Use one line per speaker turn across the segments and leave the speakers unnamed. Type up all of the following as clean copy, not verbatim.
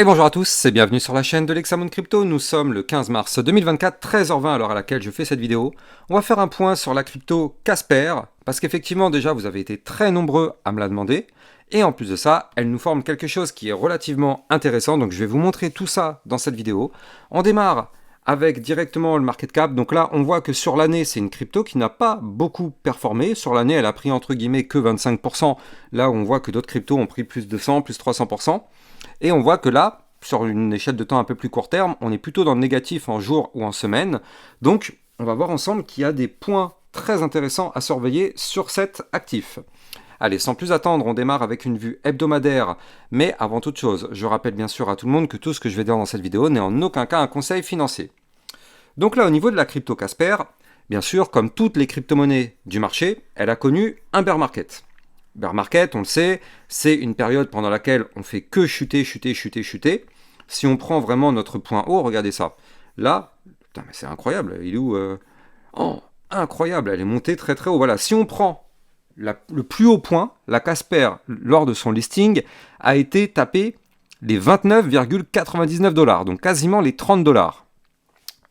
Et bonjour à tous et bienvenue sur la chaîne de l'Hexamone Crypto. Nous sommes le 15 mars 2024, 13h20 à l'heure à laquelle je fais cette vidéo. On va faire un point sur la crypto Casper, parce qu'effectivement déjà vous avez été très nombreux à me la demander. Et en plus de ça, elle nous forme quelque chose qui est relativement intéressant, donc je vais vous montrer tout ça dans cette vidéo. On démarre avec directement le market cap. Donc là, on voit que sur l'année, c'est une crypto qui n'a pas beaucoup performé. Sur l'année, elle a pris entre guillemets que 25%, là où on voit que d'autres cryptos ont pris plus de 100, plus 300%. Et on voit que là, sur une échelle de temps un peu plus court terme, on est plutôt dans le négatif en jours ou en semaines. Donc, on va voir ensemble qu'il y a des points très intéressants à surveiller sur cet actif. Allez, sans plus attendre, on démarre avec une vue hebdomadaire. Mais avant toute chose, je rappelle bien sûr à tout le monde que tout ce que je vais dire dans cette vidéo n'est en aucun cas un conseil financier. Donc là, au niveau de la crypto Casper, bien sûr, comme toutes les crypto-monnaies du marché, elle a connu un bear market. Bear market, on le sait, c'est une période pendant laquelle on fait que chuter, chuter, chuter, chuter. Si on prend vraiment notre point haut, regardez ça. Là, putain, mais c'est incroyable. Il est où Oh, incroyable, elle est montée très très haut. Voilà, si on prend le plus haut point, la Casper, lors de son listing, a été tapé les 29,99 $, donc quasiment les 30 $.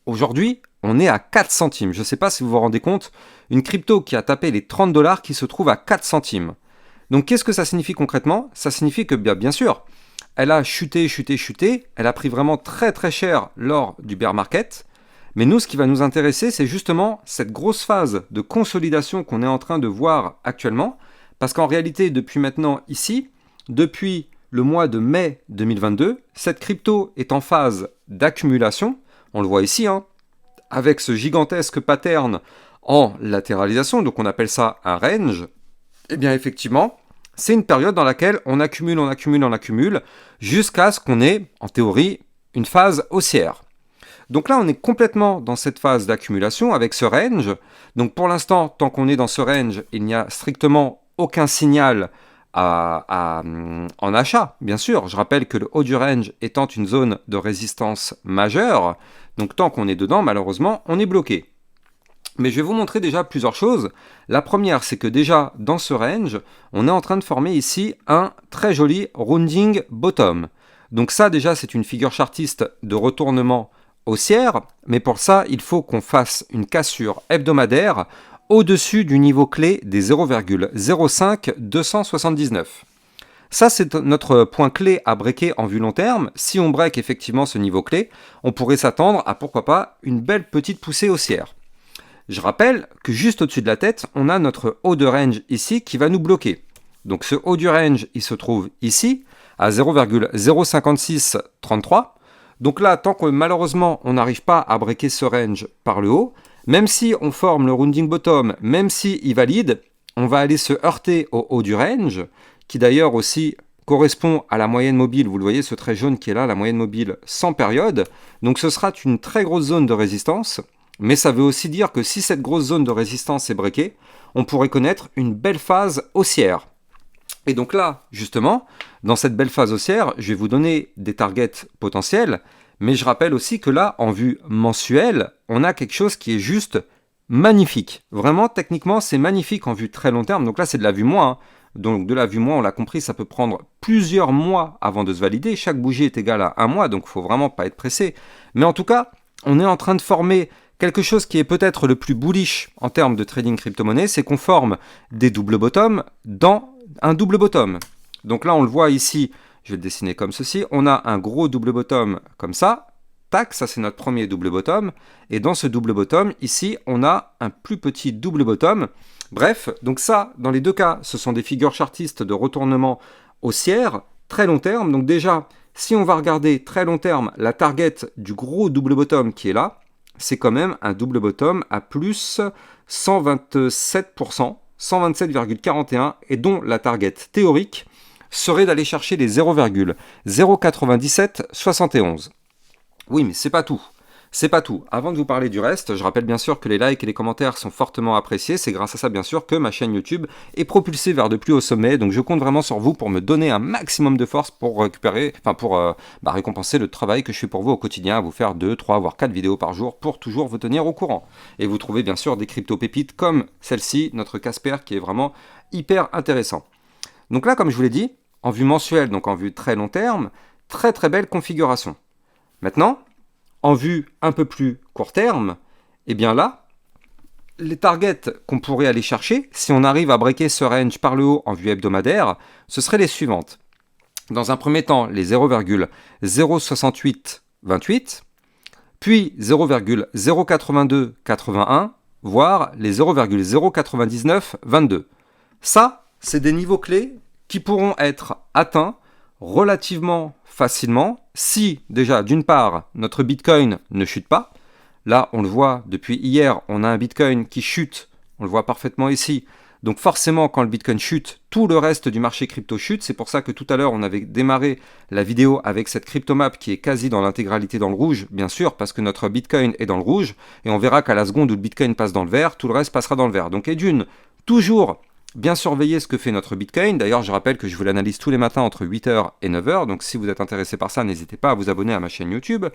Aujourd'hui, on est à 4 centimes. Je ne sais pas si vous vous rendez compte, une crypto qui a tapé les 30 $ qui se trouve à 4 centimes. Donc qu'est-ce que ça signifie concrètement? Ça signifie que bien sûr, elle a chuté, chuté, chuté, elle a pris vraiment très très cher lors du bear market. Mais nous, ce qui va nous intéresser, c'est justement cette grosse phase de consolidation qu'on est en train de voir actuellement. Parce qu'en réalité, depuis maintenant ici, depuis le mois de mai 2022, cette crypto est en phase d'accumulation. On le voit ici, hein, avec ce gigantesque pattern en latéralisation, donc on appelle ça un range. Eh bien effectivement, c'est une période dans laquelle on accumule, on accumule, on accumule, jusqu'à ce qu'on ait, en théorie, une phase haussière. Donc là, on est complètement dans cette phase d'accumulation avec ce range. Donc pour l'instant, tant qu'on est dans ce range, il n'y a strictement aucun signal en achat, bien sûr. Je rappelle que le haut du range étant une zone de résistance majeure, donc tant qu'on est dedans, malheureusement, on est bloqué. Mais je vais vous montrer déjà plusieurs choses. La première, c'est que déjà, dans ce range, on est en train de former ici un très joli rounding bottom. Donc ça, déjà, c'est une figure chartiste de retournement haussière, mais pour ça, il faut qu'on fasse une cassure hebdomadaire au-dessus du niveau clé des 0,05279. Ça, c'est notre point clé à breaker en vue long terme. Si on break effectivement ce niveau clé, on pourrait s'attendre à, pourquoi pas, une belle petite poussée haussière. Je rappelle que juste au-dessus de la tête, on a notre haut de range ici qui va nous bloquer. Donc ce haut du range, il se trouve ici, à 0,05633. Donc là, tant que malheureusement, on n'arrive pas à breaker ce range par le haut, même si on forme le rounding bottom, même s'il valide, on va aller se heurter au haut du range, qui d'ailleurs aussi correspond à la moyenne mobile. Vous le voyez, ce trait jaune qui est là, la moyenne mobile sans période. Donc ce sera une très grosse zone de résistance. Mais ça veut aussi dire que si cette grosse zone de résistance est breakée, on pourrait connaître une belle phase haussière. Et donc là, justement, dans cette belle phase haussière, je vais vous donner des targets potentiels, mais je rappelle aussi que là, en vue mensuelle, on a quelque chose qui est juste magnifique. Vraiment, techniquement, c'est magnifique en vue très long terme. Donc là, c'est de la vue mois. Donc de la vue mois, on l'a compris, ça peut prendre plusieurs mois avant de se valider. Chaque bougie est égale à un mois, donc il ne faut vraiment pas être pressé. Mais en tout cas, on est en train de former quelque chose qui est peut-être le plus bullish en termes de trading crypto-monnaie, c'est qu'on forme des doubles bottoms dans un double bottom. Donc là, on le voit ici, je vais le dessiner comme ceci. On a un gros double bottom comme ça. Tac, ça c'est notre premier double bottom. Et dans ce double bottom, ici, on a un plus petit double bottom. Bref, donc ça, dans les deux cas, ce sont des figures chartistes de retournement haussière, très long terme. Donc déjà, si on va regarder très long terme, la target du gros double bottom qui est là, c'est quand même un double bottom à plus 127%, 127,41, et dont la target théorique serait d'aller chercher les 0,09771. Oui, mais c'est pas tout. C'est pas tout. Avant de vous parler du reste, je rappelle bien sûr que les likes et les commentaires sont fortement appréciés. C'est grâce à ça bien sûr que ma chaîne YouTube est propulsée vers de plus hauts sommets. Donc je compte vraiment sur vous pour me donner un maximum de force pour récompenser le travail que je fais pour vous au quotidien, à vous faire 2, 3, voire 4 vidéos par jour pour toujours vous tenir au courant. Et vous trouvez bien sûr des crypto-pépites comme celle-ci, notre Casper, qui est vraiment hyper intéressant. Donc là, comme je vous l'ai dit, en vue mensuelle, donc en vue très long terme, très très belle configuration. Maintenant, en vue un peu plus court terme, et bien là, les targets qu'on pourrait aller chercher, si on arrive à breaker ce range par le haut en vue hebdomadaire, ce seraient les suivantes. Dans un premier temps, les 0,06828, puis 0,08281, voire les 0,09922. Ça, c'est des niveaux clés qui pourront être atteints relativement facilement si, déjà, d'une part, notre Bitcoin ne chute pas. Là, on le voit depuis hier, on a un Bitcoin qui chute, on le voit parfaitement ici. Donc forcément, quand le Bitcoin chute, tout le reste du marché crypto chute. C'est pour ça que tout à l'heure, on avait démarré la vidéo avec cette cryptomap qui est quasi dans l'intégralité dans le rouge, bien sûr, parce que notre Bitcoin est dans le rouge. Et on verra qu'à la seconde où le Bitcoin passe dans le vert, tout le reste passera dans le vert. Donc, et d'une, toujours bien surveiller ce que fait notre Bitcoin. D'ailleurs, je rappelle que je vous l'analyse tous les matins entre 8h et 9h. Donc si vous êtes intéressé par ça, n'hésitez pas à vous abonner à ma chaîne YouTube.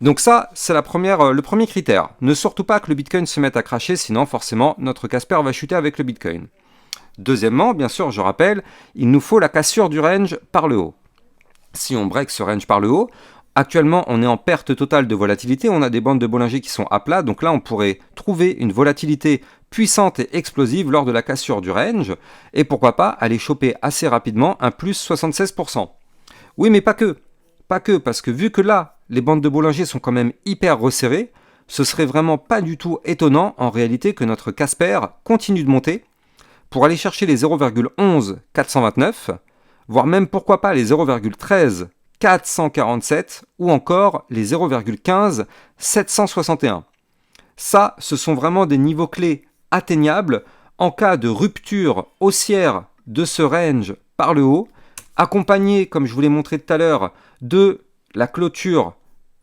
Donc ça, c'est le premier critère. Ne surtout pas que le Bitcoin se mette à cracher, sinon forcément, notre Casper va chuter avec le Bitcoin. Deuxièmement, bien sûr, je rappelle, il nous faut la cassure du range par le haut. Si on break ce range par le haut, actuellement, on est en perte totale de volatilité. On a des bandes de Bollinger qui sont à plat. Donc là, on pourrait trouver une volatilité puissante et explosive lors de la cassure du range. Et pourquoi pas aller choper assez rapidement un plus 76%. Oui, mais pas que. Pas que, parce que vu que là, les bandes de Bollinger sont quand même hyper resserrées, ce serait vraiment pas du tout étonnant en réalité que notre Casper continue de monter pour aller chercher les 0,11 429, voire même pourquoi pas les 0,13 447 ou encore les 0,15 761. Ça, ce sont vraiment des niveaux clés atteignables en cas de rupture haussière de ce range par le haut, accompagné, comme je vous l'ai montré tout à l'heure, de la clôture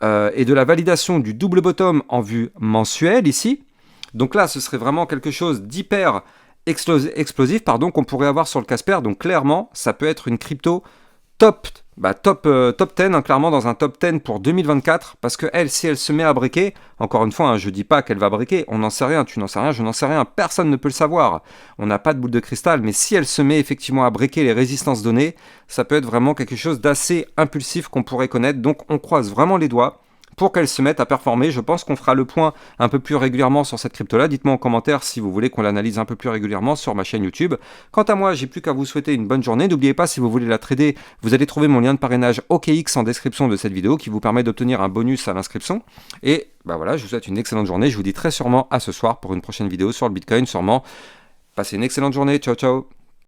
et de la validation du double bottom en vue mensuelle ici. Donc là, ce serait vraiment quelque chose d'hyper explosif qu'on pourrait avoir sur le Casper. Donc clairement, ça peut être une crypto top 10, clairement dans un top 10 pour 2024, parce que elle, si elle se met à breaker, encore une fois, je dis pas qu'elle va breaker, on n'en sait rien, tu n'en sais rien, je n'en sais rien, personne ne peut le savoir, on n'a pas de boule de cristal, mais si elle se met effectivement à breaker les résistances données, ça peut être vraiment quelque chose d'assez impulsif qu'on pourrait connaître, donc on croise vraiment les doigts pour qu'elle se mette à performer. Je pense qu'on fera le point un peu plus régulièrement sur cette crypto-là. Dites-moi en commentaire si vous voulez qu'on l'analyse un peu plus régulièrement sur ma chaîne YouTube. Quant à moi, j'ai plus qu'à vous souhaiter une bonne journée. N'oubliez pas, si vous voulez la trader, vous allez trouver mon lien de parrainage OKX en description de cette vidéo qui vous permet d'obtenir un bonus à l'inscription. Et voilà, je vous souhaite une excellente journée. Je vous dis très sûrement à ce soir pour une prochaine vidéo sur le Bitcoin. Sûrement. Passez une excellente journée. Ciao, ciao.